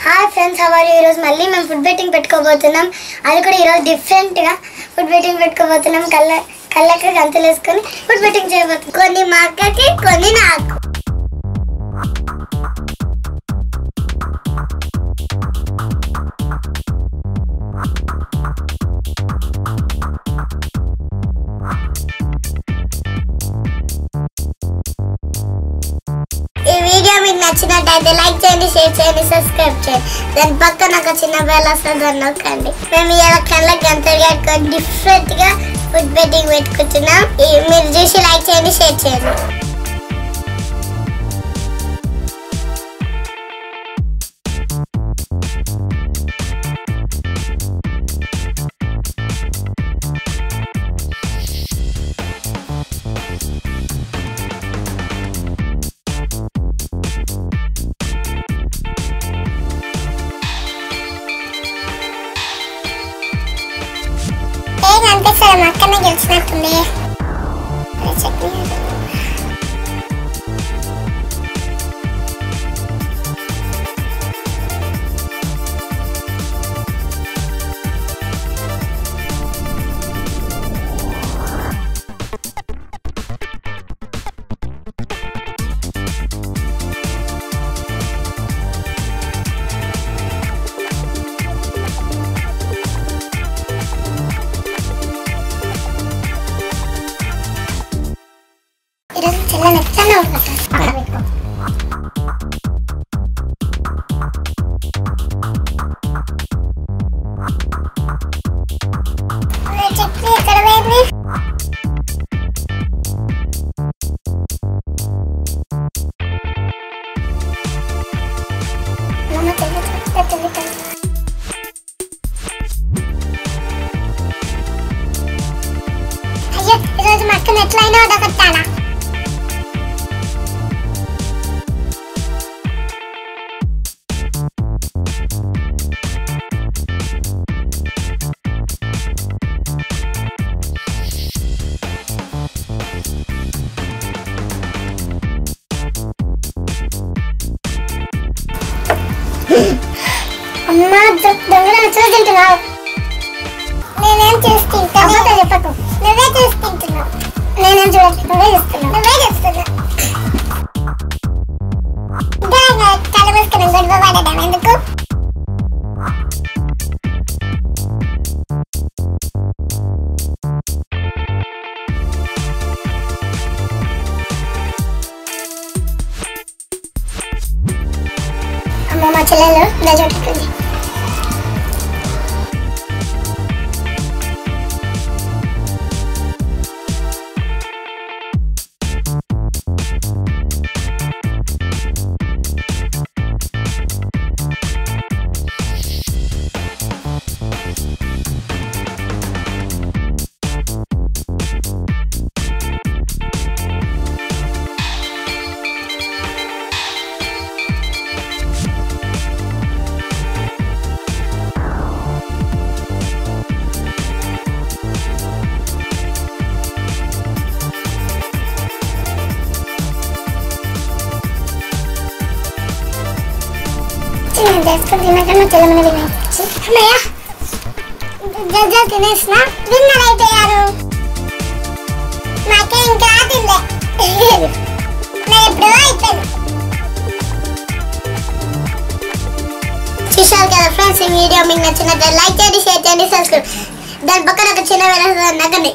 Hi friends, how are you? ఈరోజు మళ్ళీ మేము ఫుడ్ బెట్టింగ్ పెట్టుకోబోతున్నాం. అది కూడా ఈరోజు డిఫరెంట్గా ఫుడ్ బెట్టింగ్ పెట్టుకోబోతున్నాం. కళ్ళకి గంతులు వేసుకొని ఫుడ్ బెట్టింగ్ చేయబోతున్నాం. కొన్ని మా అక్కకి, కొన్ని నాకు. ఈ వీడియో మీకు నచ్చినట్టయితే లైక్ చేయండి, షేర్ చేయండి, సబ్స్క్రైబ్ చేయండి. దాని పక్కన ఒక చిన్న బెల్ వస్తుంది, దాన్ని నొక్కండి. మేము ఇలా కళ్ళకి గంతలు కట్టుకొని డిఫరెంట్గా ఫుడ్ బెట్టింగ్ పెట్టుకుంటున్నాం. మీరు చూసి లైక్ చేయండి, షేర్ చేయండి. అనిపిస్తుంది మా అక్కనే గెలిచినట్టుంది. చాలా నచ్చాను చట్నీ ఎక్కడ పోయింది? అయ్యో, ఈరోజు మా అక్కను ఎట్లయినా వదకొట్టానా? అమ్మా, దొంగ చూస్తుంటున్నావు. నేనేం చూస్తుంటాను చెప్పకు. నువ్వే చూస్తుంటున్నావు. నేనేం చూడట్లేదు, నువ్వే చూస్తున్నావు. కళ్ళు మూసుకుని గొడవ పడడం ఎందుకు? అమ్మ, మా చెల్లెలు దజోటుంది. జడ్జలు తినేసిన విన్నర్ అయిపోయారు. నాకే ఇంకా తిందే, నేను ఎప్పుడో అయిపోయాను. చూశారు కదా ఫ్రెండ్స్, ఈ వీడియో మీకు నచ్చినట్లయితే లైక్ చేయండి, షేర్ చేయండి, సబ్స్క్రైబ్. దాని పక్కన ఒక చిన్న వేరే నగని